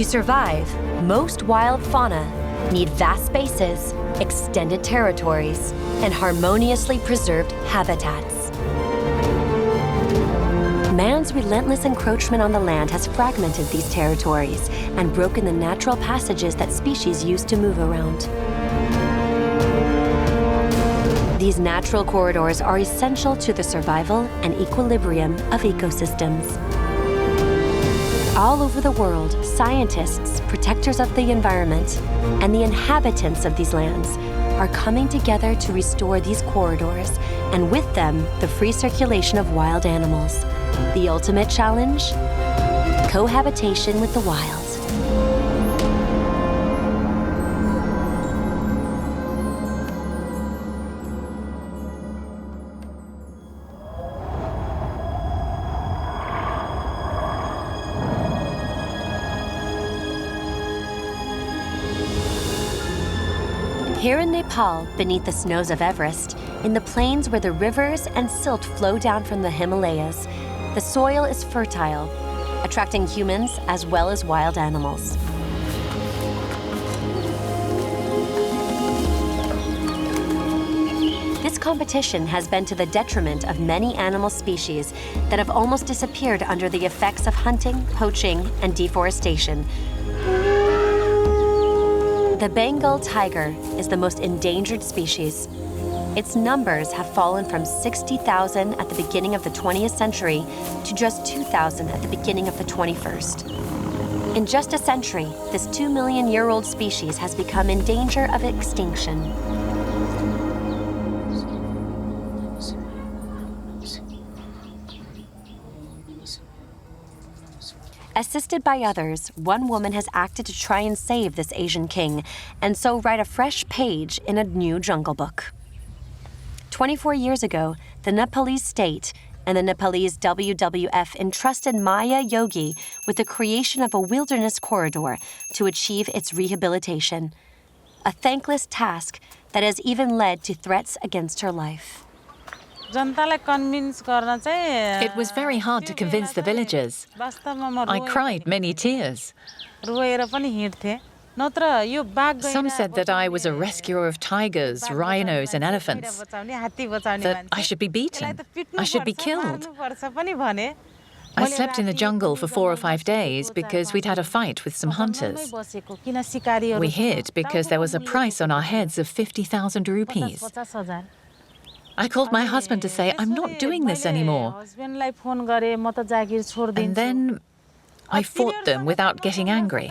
survive, most wild fauna need vast spaces, extended territories, and harmoniously preserved habitats. Man's relentless encroachment on the land has fragmented these territories and broken the natural passages that species used to move around. These natural corridors are essential to the survival and equilibrium of ecosystems. All over the world, scientists, protectors of the environment, and the inhabitants of these lands are coming together to restore these corridors, and with them, the free circulation of wild animals. The ultimate challenge? Cohabitation with the wild. Here in Nepal, beneath the snows of Everest, in the plains where the rivers and silt flow down from the Himalayas, the soil is fertile, attracting humans as well as wild animals. This competition has been to the detriment of many animal species that have almost disappeared under the effects of hunting, poaching, and deforestation. The Bengal tiger is the most endangered species. Its numbers have fallen from 60,000 at the beginning of the 20th century to just 2,000 at the beginning of the 21st. In just a century, this 2-million-year-old species has become in danger of extinction. Assisted by others, one woman has acted to try and save this Asian king, and so write a fresh page in a new jungle book. 24 years ago, the Nepalese state and the Nepalese WWF entrusted Maya Yogi with the creation of a wilderness corridor to achieve its rehabilitation, a thankless task that has even led to threats against her life. It was very hard to convince the villagers. I cried many tears. Some said that I was a rescuer of tigers, rhinos, and elephants, that I should be beaten, I should be killed. I slept in the jungle for 4 or 5 days because we'd had a fight with some hunters. We hid because there was a price on our heads of 50,000 rupees. I called my husband to say, I'm not doing this anymore. And then I fought them without getting angry.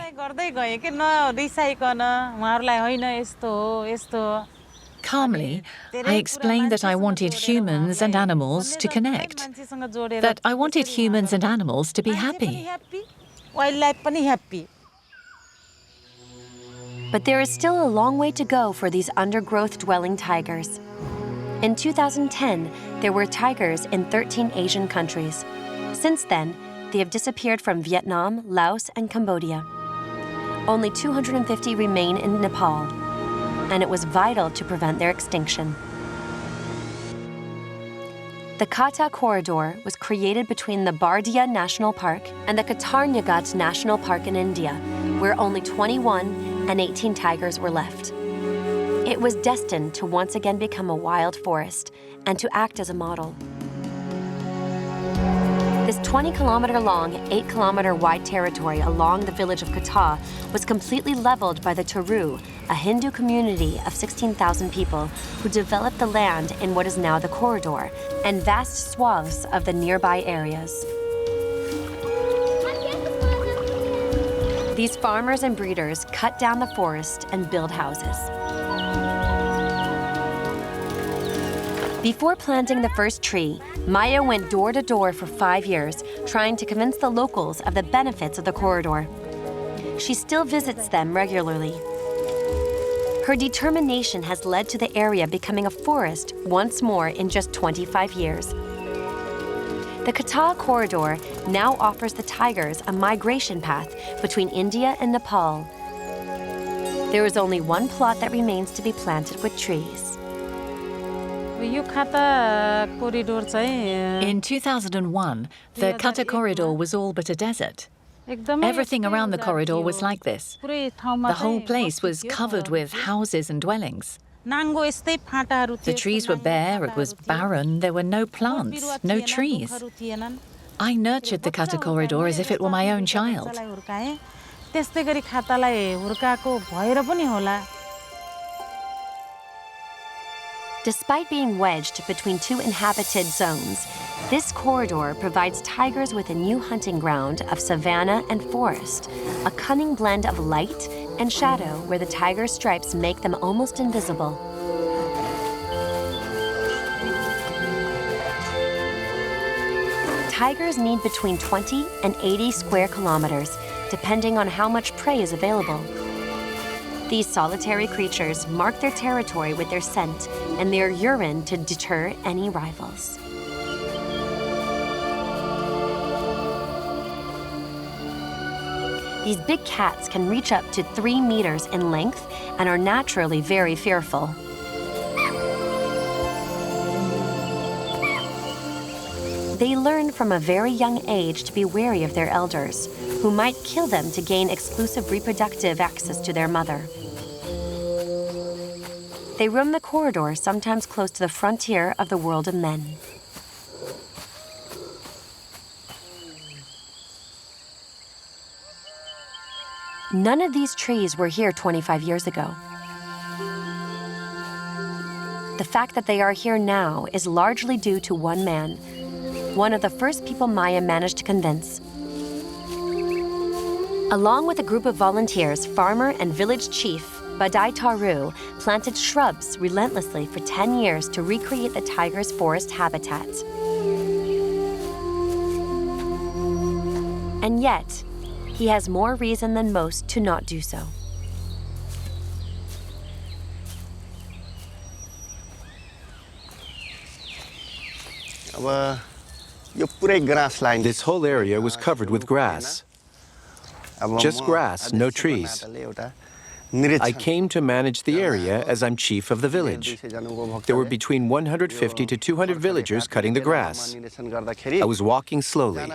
Calmly, I explained that I wanted humans and animals to connect, that I wanted humans and animals to be happy. But there is still a long way to go for these undergrowth-dwelling tigers. In 2010, there were tigers in 13 Asian countries. Since then, they have disappeared from Vietnam, Laos, and Cambodia. Only 250 remain in Nepal, and it was vital to prevent their extinction. The Khata corridor was created between the Bardia National Park and the Katarnagat National Park in India, where only 21 and 18 tigers were left. It was destined to once again become a wild forest and to act as a model. This 20-kilometer-long, 8-kilometer-wide territory along the village of Khata was completely leveled by the Terai, a Hindu community of 16,000 people who developed the land in what is now the corridor and vast swaths of the nearby areas. These farmers and breeders cut down the forest and build houses. Before planting the first tree, Maya went door to door for 5 years, trying to convince the locals of the benefits of the corridor. She still visits them regularly. Her determination has led to the area becoming a forest once more in just 25 years. The Khata corridor now offers the tigers a migration path between India and Nepal. There is only one plot that remains to be planted with trees. In 2001, the Khata corridor was all but a desert. Everything around the corridor was like this. The whole place was covered with houses and dwellings. The trees were bare, it was barren, there were no plants, no trees. I nurtured the Khata corridor as if it were my own child. Despite being wedged between two inhabited zones, this corridor provides tigers with a new hunting ground of savanna and forest, a cunning blend of light and shadow where the tiger stripes make them almost invisible. Tigers need between 20 and 80 square kilometers, depending on how much prey is available. These solitary creatures mark their territory with their scent and their urine to deter any rivals. These big cats can reach up to 3 meters in length and are naturally very fearful. They learn from a very young age to be wary of their elders, who might kill them to gain exclusive reproductive access to their mother. They roam the corridor, sometimes close to the frontier of the world of men. None of these trees were here 25 years ago. The fact that they are here now is largely due to one man, one of the first people Maya managed to convince. Along with a group of volunteers, farmer and village chief Badai Taru planted shrubs relentlessly for 10 years to recreate the tiger's forest habitat. And yet, he has more reason than most to not do so. This whole area was covered with grass. Just grass, no trees. I came to manage the area as I'm chief of the village. There were between 150 to 200 villagers cutting the grass. I was walking slowly.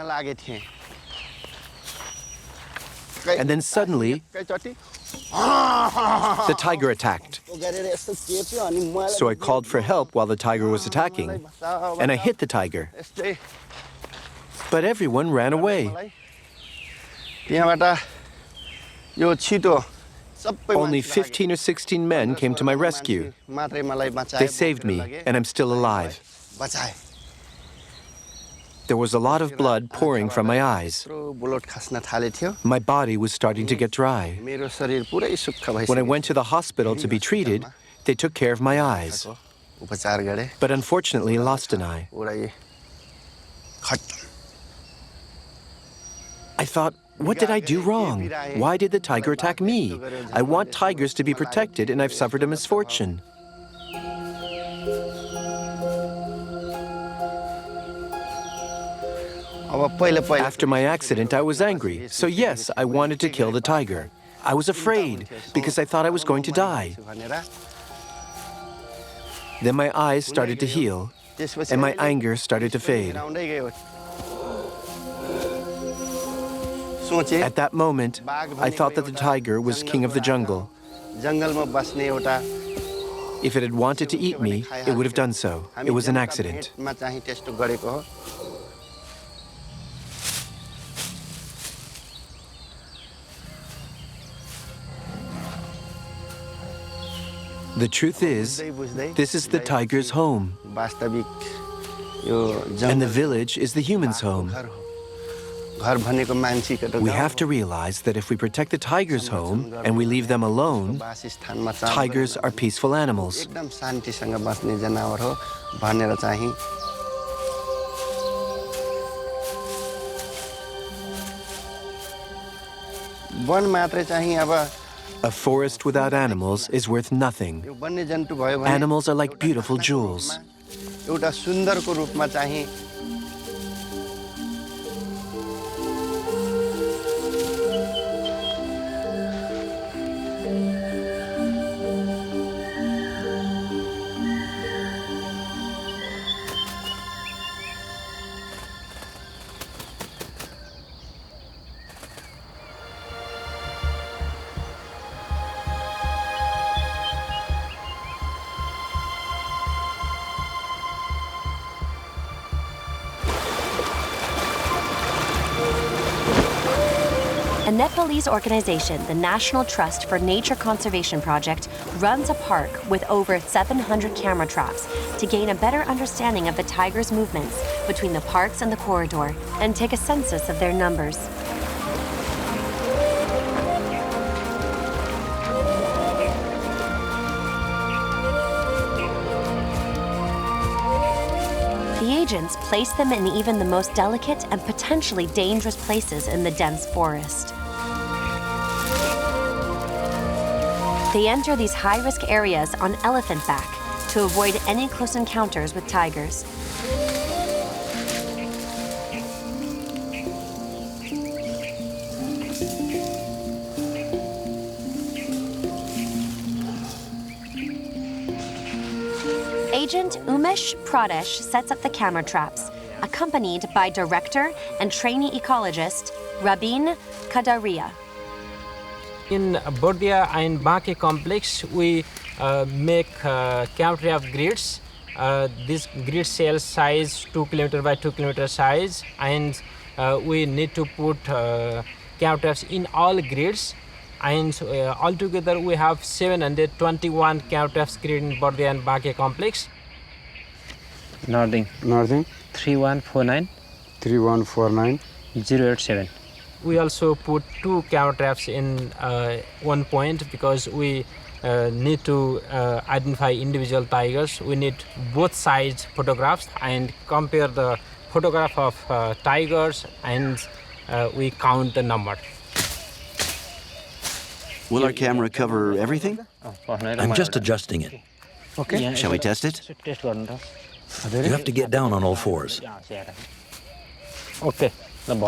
And then suddenly, the tiger attacked. So I called for help while the tiger was attacking, and I hit the tiger. But everyone ran away. Only 15 or 16 men came to my rescue. They saved me, and I'm still alive. There was a lot of blood pouring from my eyes. My body was starting to get dry. When I went to the hospital to be treated, they took care of my eyes. But unfortunately lost an eye. I thought, what did I do wrong? Why did the tiger attack me? I want tigers to be protected, and I've suffered a misfortune. After my accident, I was angry. So yes, I wanted to kill the tiger. I was afraid because I thought I was going to die. Then my eyes started to heal, and my anger started to fade. At that moment, I thought that the tiger was king of the jungle. If it had wanted to eat me, it would have done so. It was an accident. The truth is, this is the tiger's home, and the village is the human's home. We have to realize that if we protect the tiger's home and we leave them alone, tigers are peaceful animals. A forest without animals is worth nothing. Animals are like beautiful jewels. A Nepalese organization, the National Trust for Nature Conservation Project, runs a park with over 700 camera traps to gain a better understanding of the tigers' movements between the parks and the corridor and take a census of their numbers. The agents place them in even the most delicate and potentially dangerous places in the dense forest. They enter these high-risk areas on elephant back to avoid any close encounters with tigers. Agent Umesh Pradesh sets up the camera traps, accompanied by director and trainee ecologist Rabin Kadaria. In Bordia and Bake complex, we make camera trap grids. This grid cell size 2 km by 2 km size, and we need to put camera traps in all grids. And altogether we have 721 camera traps grid in Bordia and Bake complex. Northing 3149 087. We also put 2 camera traps in one point because we need to identify individual tigers. We need both sides photographs and compare the photograph of tigers, and we count the number. Will our camera cover everything? I'm just adjusting it. Okay. Shall we test it? You have to get down on all fours. Okay. I'm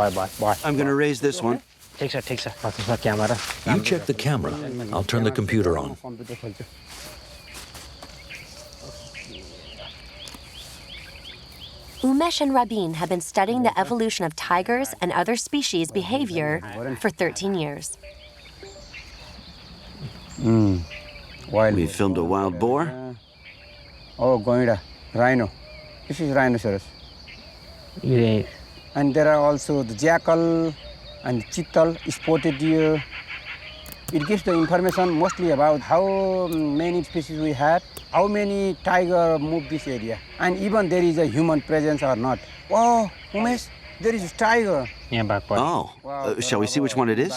going to raise this one. You check the camera. I'll turn the computer on. Umesh and Rabin have been studying the evolution of tigers and other species' behavior for 13 years. We filmed a wild boar. Oh, goida, rhino. This is rhinoceros. Yeah. And there are also the jackal and chital, spotted deer. It gives the information mostly about how many species we had, how many tiger move this area, and even there is a human presence or not. Oh, Umesh, there is a tiger. Oh, shall we see which one it is?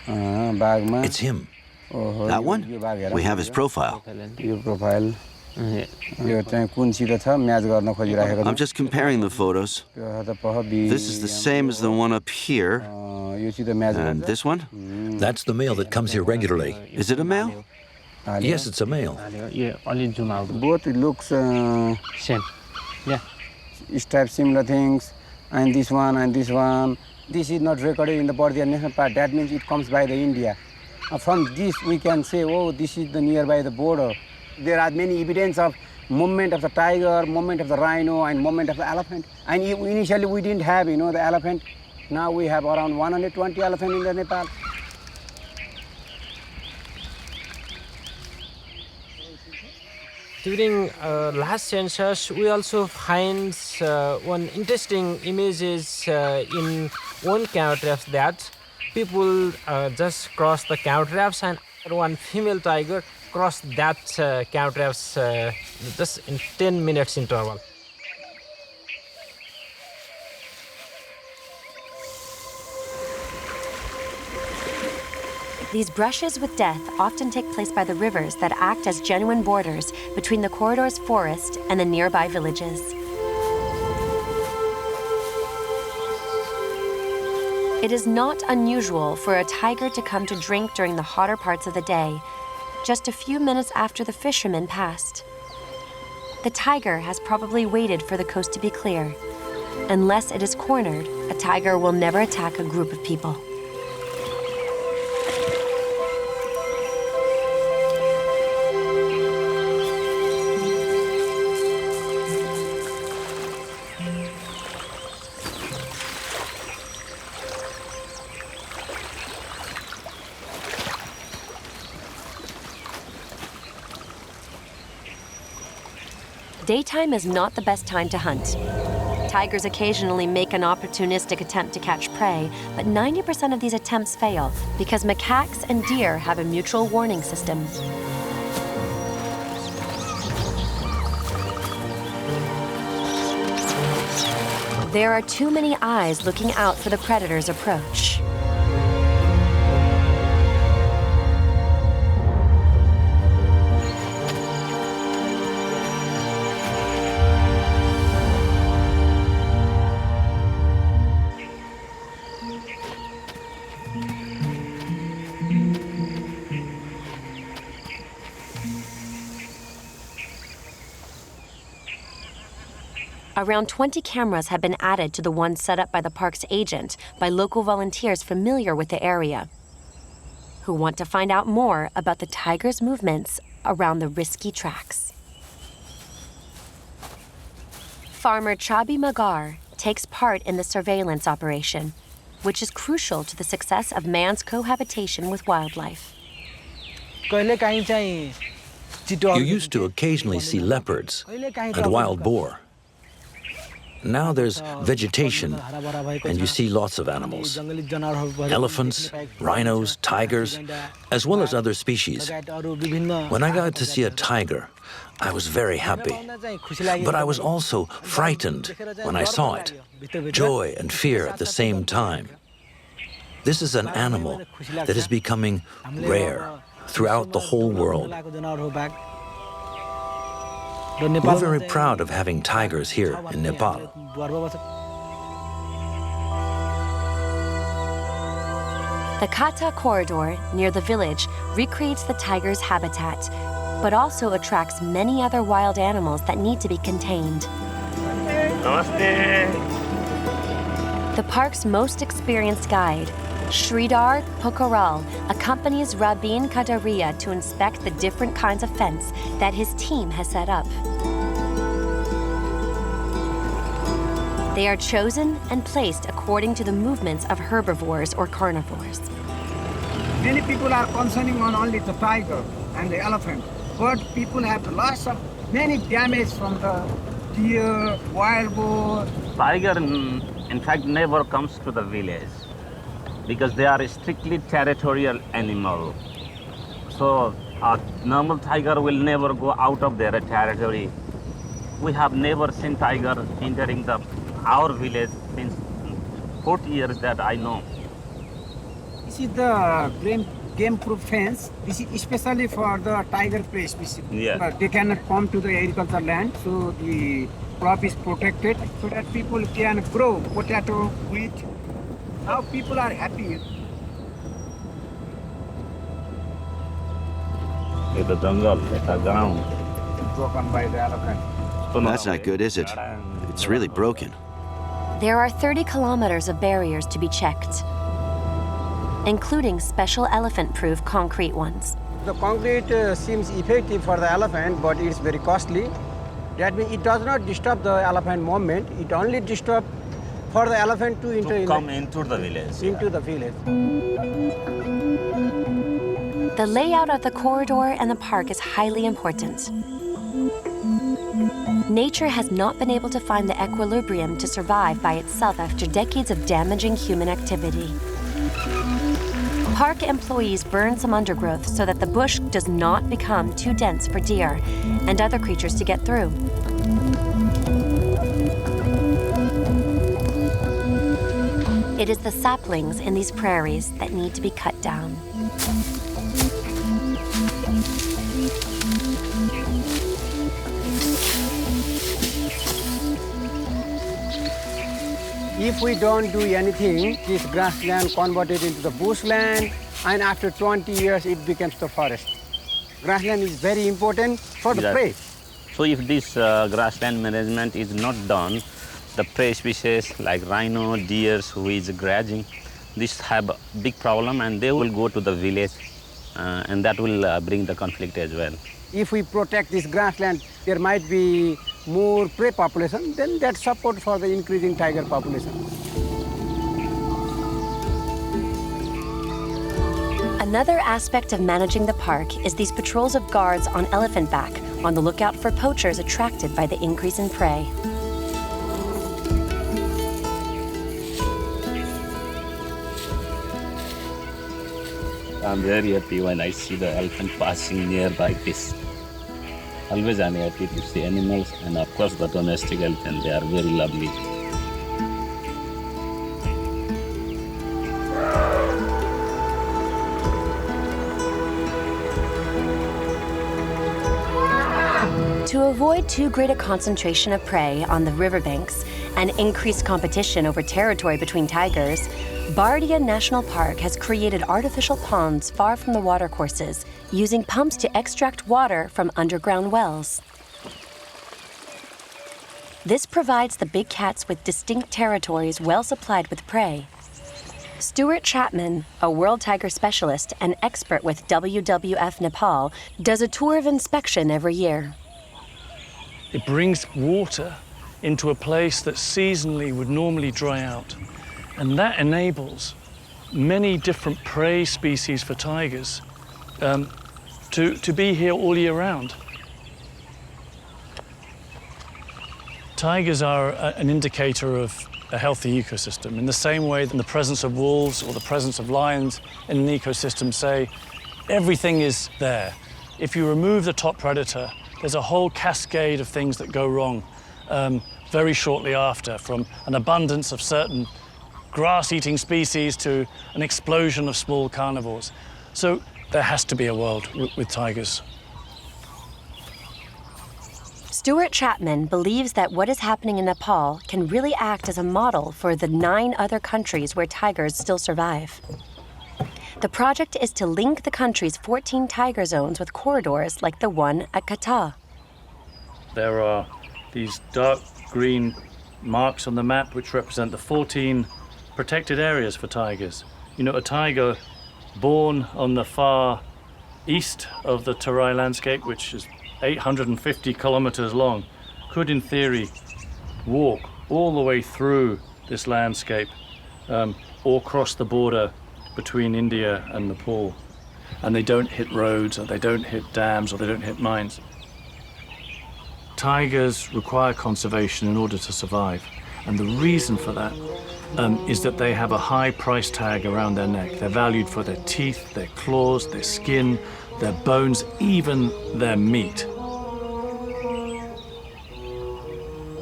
It's him. That one? We have his profile. Your profile. I'm just comparing the photos. This is the same as the one up here. And this one? That's the male that comes here regularly. Is it a male? Yes, it's a male. Both it looks same. Yeah. Type similar things, and this one and this one. This is not recorded in the Bordia National Park. That means it comes by the India. From this we can say, oh, this is the nearby the border. There are many evidence of movement of the tiger, movement of the rhino, and movement of the elephant. And initially we didn't have, the elephant. Now we have around 120 elephants in the Nepal. During last census, we also find one interesting images in one camera traps that people just cross the camera traps, and one female tiger crossed that camera traps just in 10 minutes interval. These brushes with death often take place by the rivers that act as genuine borders between the corridor's forest and the nearby villages. It is not unusual for a tiger to come to drink during the hotter parts of the day, just a few minutes after the fishermen passed. The tiger has probably waited for the coast to be clear. Unless it is cornered, a tiger will never attack a group of people. Daytime is not the best time to hunt. Tigers occasionally make an opportunistic attempt to catch prey, but 90% of these attempts fail because macaques and deer have a mutual warning system. There are too many eyes looking out for the predator's approach. Around 20 cameras have been added to the ones set up by the park's agent by local volunteers familiar with the area, who want to find out more about the tiger's movements around the risky tracks. Farmer Chabi Magar takes part in the surveillance operation, which is crucial to the success of man's cohabitation with wildlife. You used to occasionally see leopards and wild boar. Now there's vegetation, and you see lots of animals. Elephants, rhinos, tigers, as well as other species. When I got to see a tiger, I was very happy. But I was also frightened when I saw it. Joy and fear at the same time. This is an animal that is becoming rare throughout the whole world. We're very proud of having tigers here in Nepal. The Khata corridor near the village recreates the tiger's habitat, but also attracts many other wild animals that need to be contained. Namaste. The park's most experienced guide, Sridhar Pokaral, accompanies Rabin Kadaria to inspect the different kinds of fence that his team has set up. They are chosen and placed according to the movements of herbivores or carnivores. Many people are concerning on only the tiger and the elephant, but people have lots of many damage from the deer, wild boar. Tiger, in fact, never comes to the village because they are a strictly territorial animal. So a normal tiger will never go out of their territory. We have never seen tiger entering our village since 40 years that I know. This is the game-proof fence. This is especially for the tiger prey species. Yeah. They cannot come to the agricultural land, so the crop is protected so that people can grow potato, wheat. Now people are happy. The jungle, the ground. Broken by the elephant. That's not good, is it? It's really broken. There are 30 kilometers of barriers to be checked, including special elephant-proof concrete ones. The concrete seems effective for the elephant, but it's very costly. That means it does not disturb the elephant movement. It only disturbs for the elephant to enter into the village. Into the village. The layout of the corridor and the park is highly important. Nature has not been able to find the equilibrium to survive by itself after decades of damaging human activity. Park employees burn some undergrowth so that the bush does not become too dense for deer and other creatures to get through. It is the saplings in these prairies that need to be cut down. If we don't do anything, this grassland converted into the bushland, and after 20 years, it becomes the forest. Grassland is very important for the prey. So if this grassland management is not done, the prey species like rhino, deer, who is grazing, this have a big problem and they will go to the village and that will bring the conflict as well. If we protect this grassland, there might be more prey population, then that's support for the increasing tiger population. Another aspect of managing the park is these patrols of guards on elephant back on the lookout for poachers attracted by the increase in prey. I'm very happy when I see the elephant passing near like this. Always I'm happy to see animals, and of course the domestic elephant, they are very lovely. To avoid too great a concentration of prey on the riverbanks and increased competition over territory between tigers, Bardia National Park has created artificial ponds far from the watercourses, using pumps to extract water from underground wells. This provides the big cats with distinct territories well supplied with prey. Stuart Chapman, a world tiger specialist and expert with WWF Nepal, does a tour of inspection every year. It brings water into a place that seasonally would normally dry out. And that enables many different prey species for tigers to be here all year round. Tigers are an indicator of a healthy ecosystem in the same way that the presence of wolves or the presence of lions in an ecosystem say everything is there. If you remove the top predator, there's a whole cascade of things that go wrong very shortly after, from an abundance of certain grass-eating species to an explosion of small carnivores. So there has to be a world with tigers. Stuart Chapman believes that what is happening in Nepal can really act as a model for the 9 other countries where tigers still survive. The project is to link the country's 14 tiger zones with corridors like the one at Khata. There are these dark green marks on the map which represent the 14 protected areas for tigers. You know, a tiger born on the far east of the Terai landscape, which is 850 kilometers long, could in theory walk all the way through this landscape or cross the border between India and Nepal. And they don't hit roads, or they don't hit dams, or they don't hit mines. Tigers require conservation in order to survive. And the reason for that is that they have a high price tag around their neck. They're valued for their teeth, their claws, their skin, their bones, even their meat.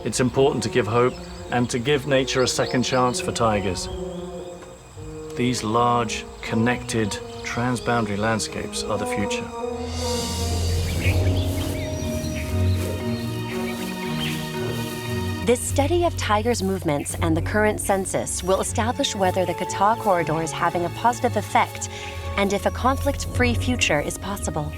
It's important to give hope and to give nature a second chance for tigers. These large, connected, transboundary landscapes are the future. This study of tigers' movements and the current census will establish whether the Khata corridor is having a positive effect and if a conflict-free future is possible.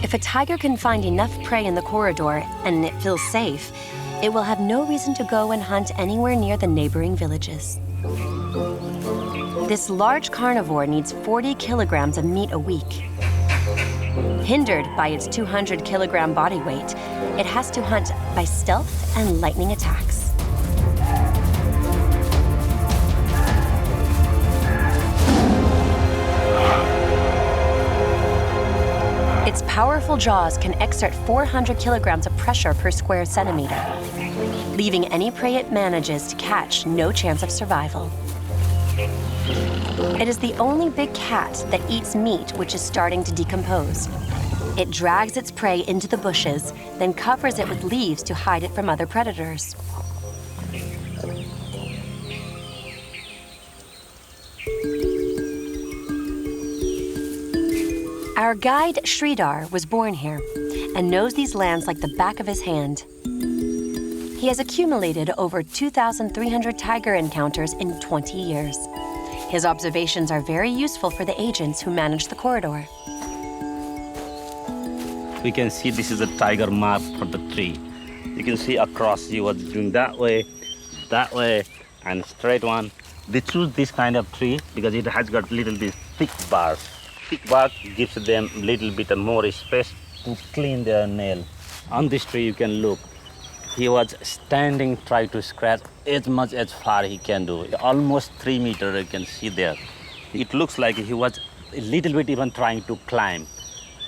If a tiger can find enough prey in the corridor and it feels safe, it will have no reason to go and hunt anywhere near the neighboring villages. This large carnivore needs 40 kilograms of meat a week. Hindered by its 200 kilogram body weight, it has to hunt by stealth and lightning attacks. Its powerful jaws can exert 400 kilograms of pressure per square centimeter, leaving any prey it manages to catch no chance of survival. It is the only big cat that eats meat which is starting to decompose. It drags its prey into the bushes, then covers it with leaves to hide it from other predators. Our guide, Sridhar, was born here and knows these lands like the back of his hand. He has accumulated over 2,300 tiger encounters in 20 years. His observations are very useful for the agents who manage the corridor. We can see this is a tiger mark for the tree. You can see across, he was doing that way, and straight one. They choose this kind of tree because it has got little bit thick bark. Thick bark gives them a little bit more space to clean their nail. On this tree you can look. He was standing, trying to scratch as much as far he can do. Almost 3 meters you can see there. It looks like he was a little bit even trying to climb.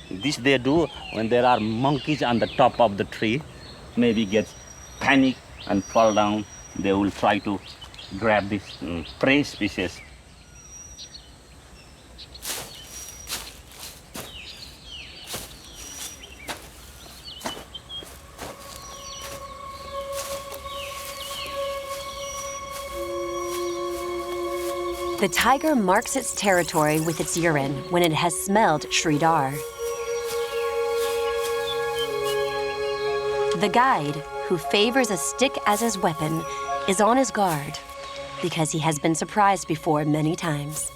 This they do when there are monkeys on the top of the tree. Maybe gets panic and fall down. They will try to grab this prey species The tiger marks its territory with its urine when it has smelled Sridhar. The guide, who favors a stick as his weapon, is on his guard because he has been surprised before many times.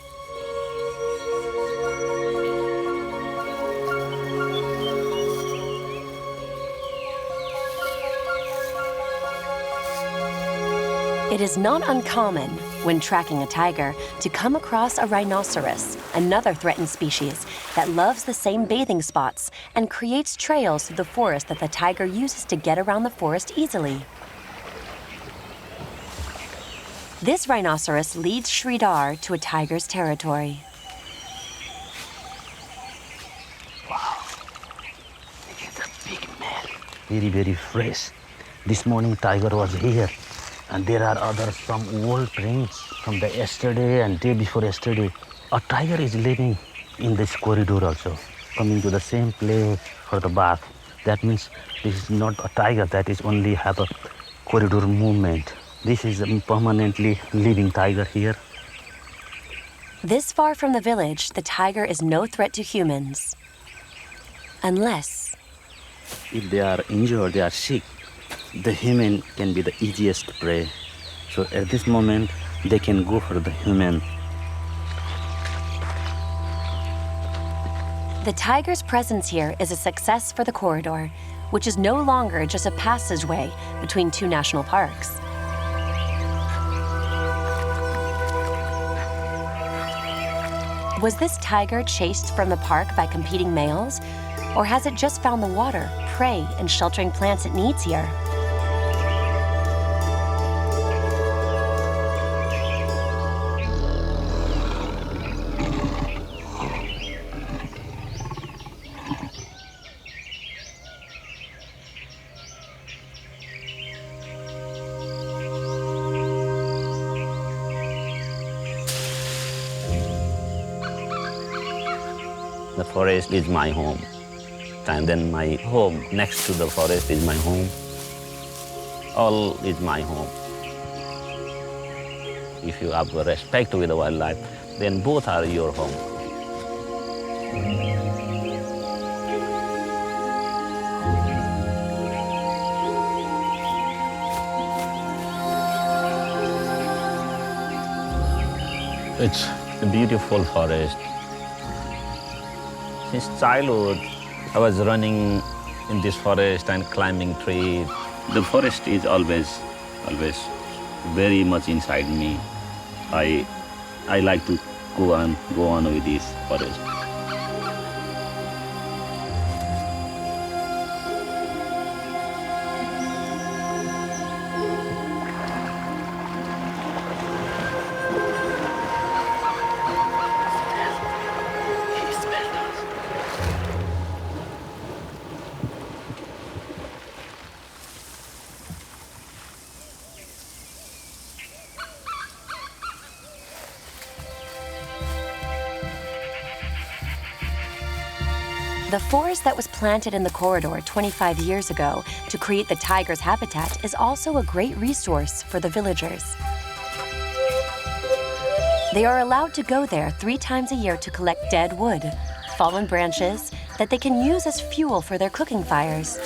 It is not uncommon, when tracking a tiger, to come across a rhinoceros, another threatened species that loves the same bathing spots and creates trails through the forest that the tiger uses to get around the forest easily. This rhinoceros leads Sridhar to a tiger's territory. Wow, this is a big male, very, very fresh. This morning tiger was here. And there are some old prints from the yesterday and day before yesterday. A tiger is living in this corridor also, coming to the same place for the bath. That means this is not a tiger that is only have a corridor movement. This is a permanently living tiger here. This far from the village, the tiger is no threat to humans. Unless... if they are injured, they are sick, the human can be the easiest prey. So at this moment, they can go for the human. The tiger's presence here is a success for the corridor, which is no longer just a passageway between two national parks. Was this tiger chased from the park by competing males, or has it just found the water, prey, and sheltering plants it needs here? The forest is my home. And then my home next to the forest is my home. All is my home. If you have respect with the wildlife, then both are your home. It's a beautiful forest. Since childhood, I was running in this forest and climbing trees. The forest is always very much inside me. I like to go on with this forest. The forest that was planted in the corridor 25 years ago to create the tiger's habitat is also a great resource for the villagers. They are allowed to go there 3 times a year to collect dead wood, fallen branches that they can use as fuel for their cooking fires.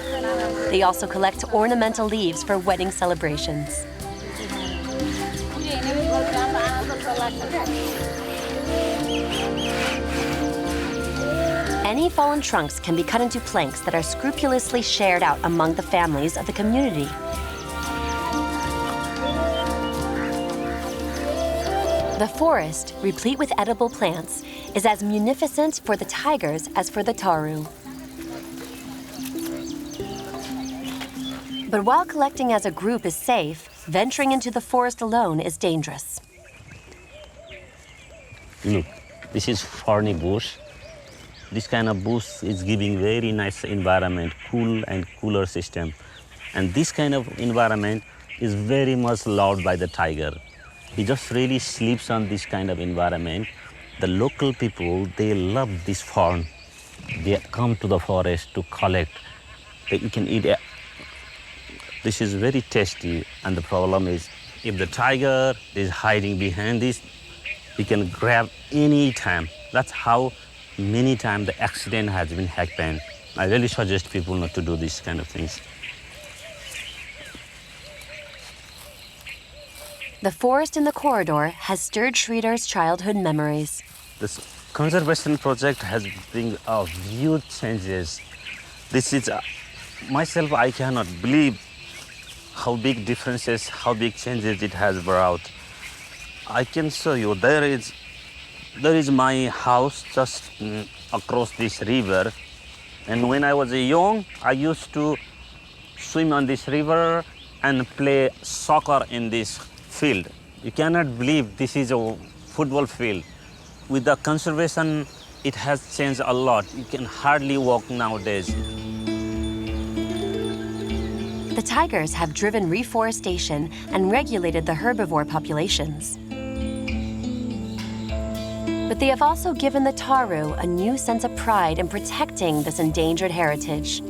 They also collect ornamental leaves for wedding celebrations. Any fallen trunks can be cut into planks that are scrupulously shared out among the families of the community. The forest, replete with edible plants, is as munificent for the tigers as for the taru. But while collecting as a group is safe, venturing into the forest alone is dangerous. Look, this is thorny bush. This kind of bush is giving very nice environment, cool and cooler system. And this kind of environment is very much loved by the tiger. He just really sleeps on this kind of environment. The local people, they love this fern. They come to the forest to collect. You can eat it. This is very tasty, and the problem is if the tiger is hiding behind this You can grab any time. That's how many times the accident has been happened. I really suggest people not to do these kind of things. The forest in the corridor has stirred Sridhar's childhood memories. This conservation project has bring huge changes. This is, myself, I cannot believe how big differences, how big changes it has brought. I can show you, there is my house just across this river. And when I was young, I used to swim on this river and play soccer in this field. You cannot believe this is a football field. With the conservation, it has changed a lot. You can hardly walk nowadays. The tigers have driven reforestation and regulated the herbivore populations. But they have also given the taru a new sense of pride in protecting this endangered heritage,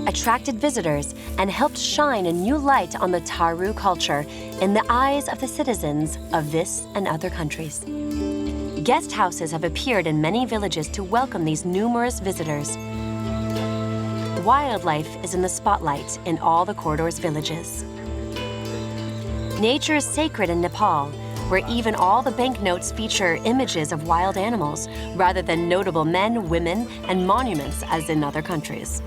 attracted visitors, and helped shine a new light on the taru culture in the eyes of the citizens of this and other countries. Guest houses have appeared in many villages to welcome these numerous visitors. Wildlife is in the spotlight in all the corridor's villages. Nature is sacred in Nepal, where even all the banknotes feature images of wild animals rather than notable men, women, and monuments as in other countries.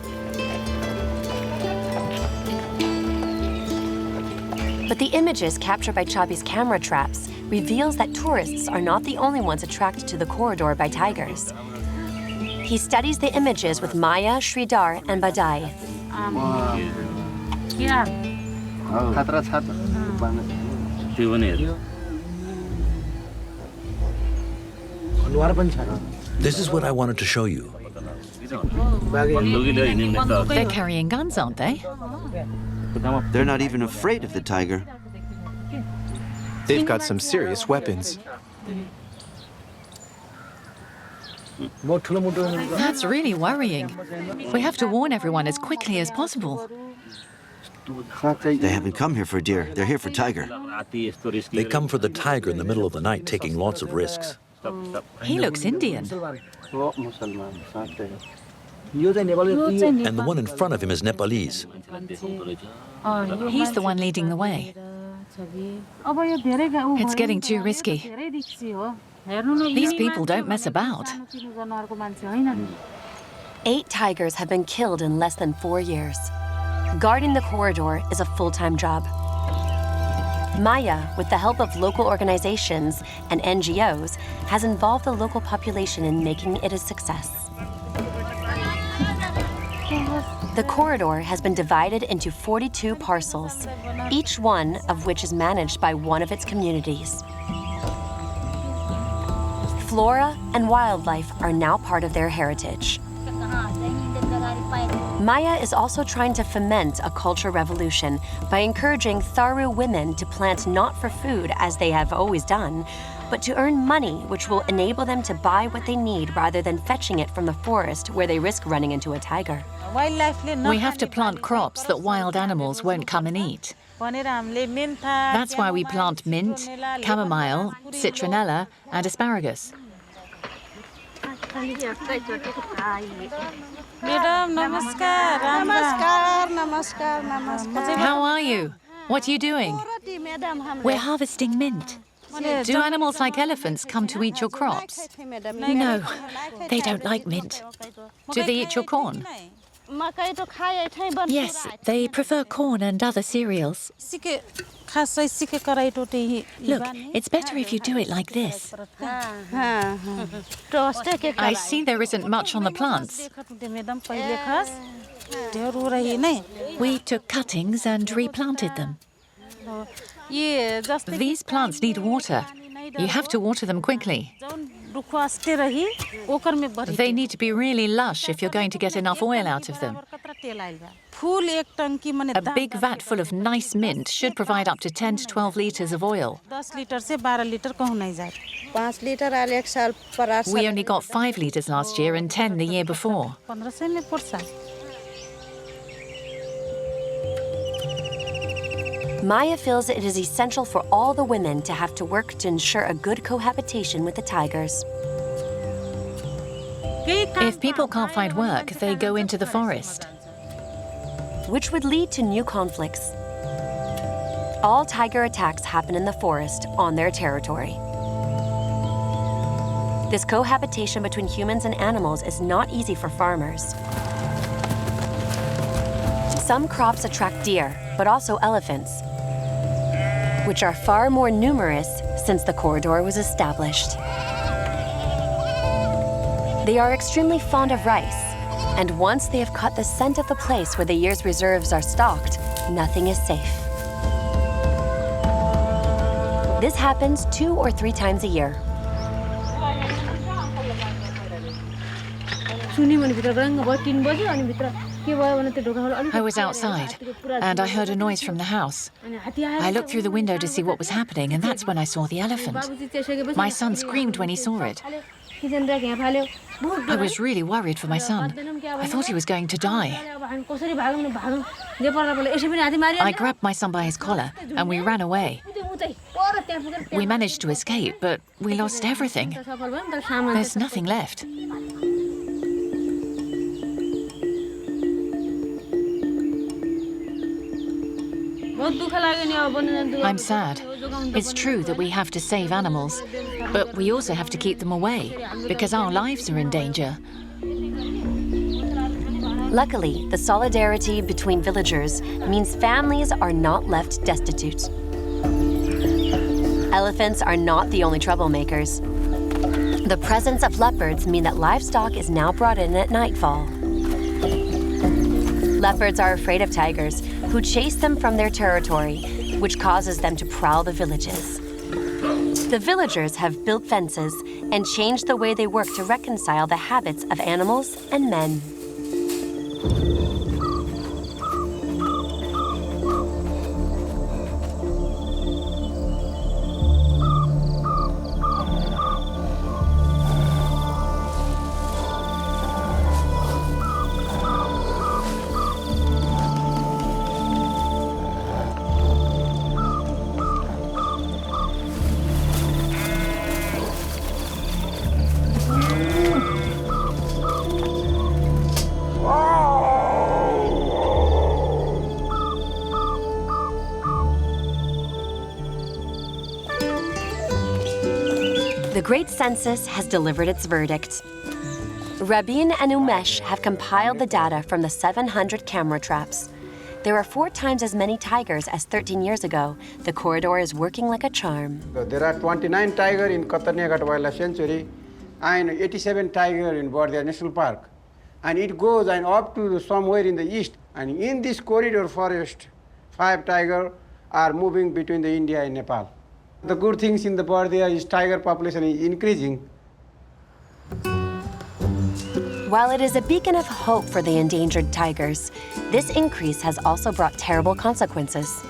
But the images captured by Chabi's camera traps reveals that tourists are not the only ones attracted to the corridor by tigers. He studies the images with Maya, Sridhar, and Badai. This is what I wanted to show you. They're carrying guns, aren't they? They're not even afraid of the tiger. They've got some serious weapons. That's really worrying. We have to warn everyone as quickly as possible. They haven't come here for deer. They're here for tiger. They come for the tiger in the middle of the night, taking lots of risks. He looks Indian. And the one in front of him is Nepalese. He's the one leading the way. It's getting too risky. These people don't mess about. 8 tigers have been killed in less than 4 years. Guarding the corridor is a full-time job. Maya, with the help of local organizations and NGOs, has involved the local population in making it a success. The corridor has been divided into 42 parcels, each one of which is managed by one of its communities. Flora and wildlife are now part of their heritage. Maya is also trying to foment a culture revolution by encouraging Tharu women to plant not for food, as they have always done, but to earn money, which will enable them to buy what they need rather than fetching it from the forest where they risk running into a tiger. We have to plant crops that wild animals won't come and eat. That's why we plant mint, chamomile, citronella, and asparagus. How are you? What are you doing? We're harvesting mint. Do animals like elephants come to eat your crops? No, they don't like mint. Do they eat your corn? Yes, they prefer corn and other cereals. Look, it's better if you do it like this. I see there isn't much on the plants. We took cuttings and replanted them. These plants need water. You have to water them quickly. They need to be really lush if you're going to get enough oil out of them. A big vat full of nice mint should provide up to 10 to 12 litres of oil. We only got 5 litres last year and 10 the year before. Maya feels it is essential for all the women to have to work to ensure a good cohabitation with the tigers. If people can't find work, they go into the forest, which would lead to new conflicts. All tiger attacks happen in the forest on their territory. This cohabitation between humans and animals is not easy for farmers. Some crops attract deer, but also elephants, which are far more numerous since the corridor was established. They are extremely fond of rice, and once they have caught the scent of the place where the year's reserves are stocked, nothing is safe. This happens 2 or 3 times a year. I was outside, and I heard a noise from the house. I looked through the window to see what was happening, and that's when I saw the elephant. My son screamed when he saw it. I was really worried for my son. I thought he was going to die. I grabbed my son by his collar, and we ran away. We managed to escape, but we lost everything. There's nothing left. I'm sad. It's true that we have to save animals, but we also have to keep them away because our lives are in danger. Luckily, the solidarity between villagers means families are not left destitute. Elephants are not the only troublemakers. The presence of leopards mean that livestock is now brought in at nightfall. Leopards are afraid of tigers, who chase them from their territory, which causes them to prowl the villages. The villagers have built fences and changed the way they work to reconcile the habits of animals and men. The Great Census has delivered its verdict. Rabin and Umesh have compiled the data from the 700 camera traps. There are 4 times as many tigers as 13 years ago. The corridor is working like a charm. There are 29 tigers in Khata Wildlife Sanctuary and 87 tigers in Bordia National Park. And it goes and up to somewhere in the east. And in this corridor forest, 5 tigers are moving between the India and Nepal. The good things in the Bordia is tiger population is increasing. While it is a beacon of hope for the endangered tigers, this increase has also brought terrible consequences.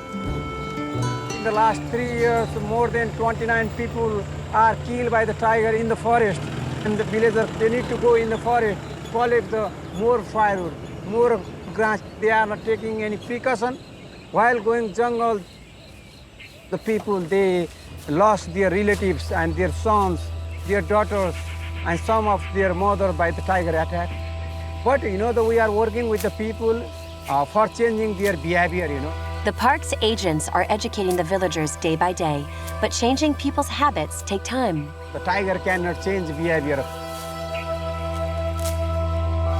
In the last 3 years, more than 29 people are killed by the tiger in the forest. And the villagers, they need to go in the forest, collect the more firewood, more grass. They are not taking any precaution. While going jungle, the people, they lost their relatives and their sons, their daughters, and some of their mother by the tiger attack. But we are working with the people for changing their behavior, The park's agents are educating the villagers day by day, but changing people's habits take time. The tiger cannot change behavior.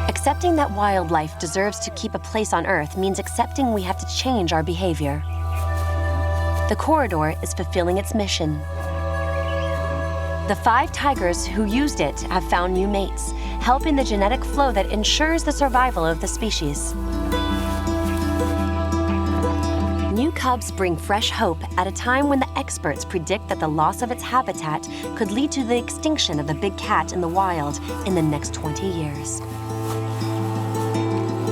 Accepting that wildlife deserves to keep a place on Earth means accepting we have to change our behavior. The corridor is fulfilling its mission. The 5 tigers who used it have found new mates, helping the genetic flow that ensures the survival of the species. New cubs bring fresh hope at a time when the experts predict that the loss of its habitat could lead to the extinction of the big cat in the wild in the next 20 years.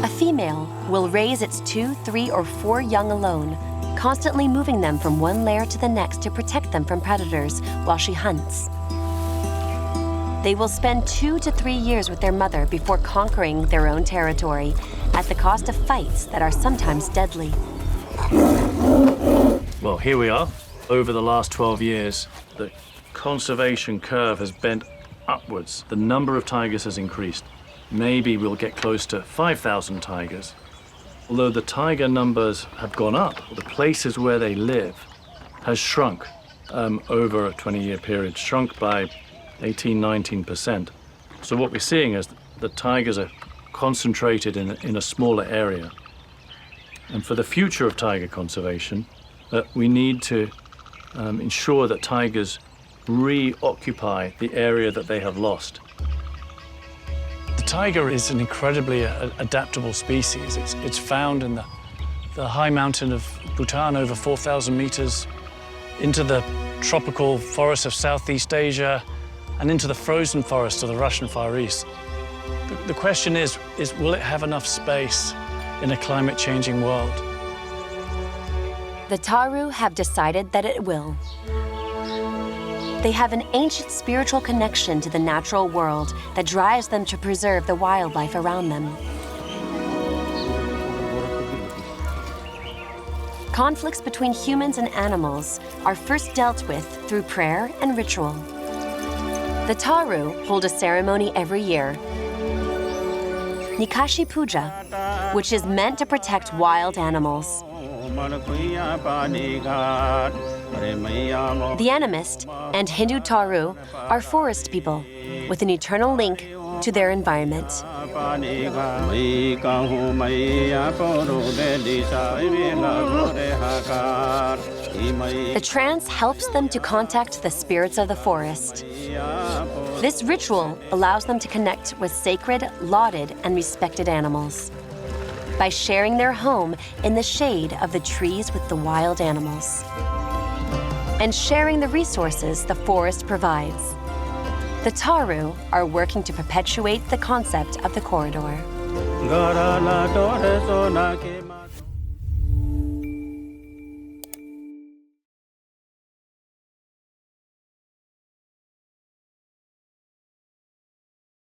A female will raise its 2, 3, or 4 young alone, constantly moving them from one lair to the next to protect them from predators while she hunts. They will spend 2 to 3 years with their mother before conquering their own territory, at the cost of fights that are sometimes deadly. Well, here we are. Over the last 12 years, the conservation curve has bent upwards. The number of tigers has increased. Maybe we'll get close to 5,000 tigers. Although the tiger numbers have gone up, the places where they live has shrunk over a 20-year period, shrunk by 18–19%. So what we're seeing is the tigers are concentrated in a smaller area. And for the future of tiger conservation, we need to ensure that tigers reoccupy the area that they have lost. The tiger is an incredibly adaptable species. It's found in the high mountain of Bhutan, over 4,000 meters, into the tropical forests of Southeast Asia, and into the frozen forests of the Russian Far East. The question is will it have enough space in a climate-changing world? The Taru have decided that it will. They have an ancient spiritual connection to the natural world that drives them to preserve the wildlife around them. Conflicts between humans and animals are first dealt with through prayer and ritual. The Taru hold a ceremony every year, Nikashi Puja, which is meant to protect wild animals. The animist and Hindu Taru are forest people with an eternal link to their environment. The trance helps them to contact the spirits of the forest. This ritual allows them to connect with sacred, lauded, and respected animals by sharing their home in the shade of the trees with the wild animals and sharing the resources the forest provides. The Taru are working to perpetuate the concept of the corridor.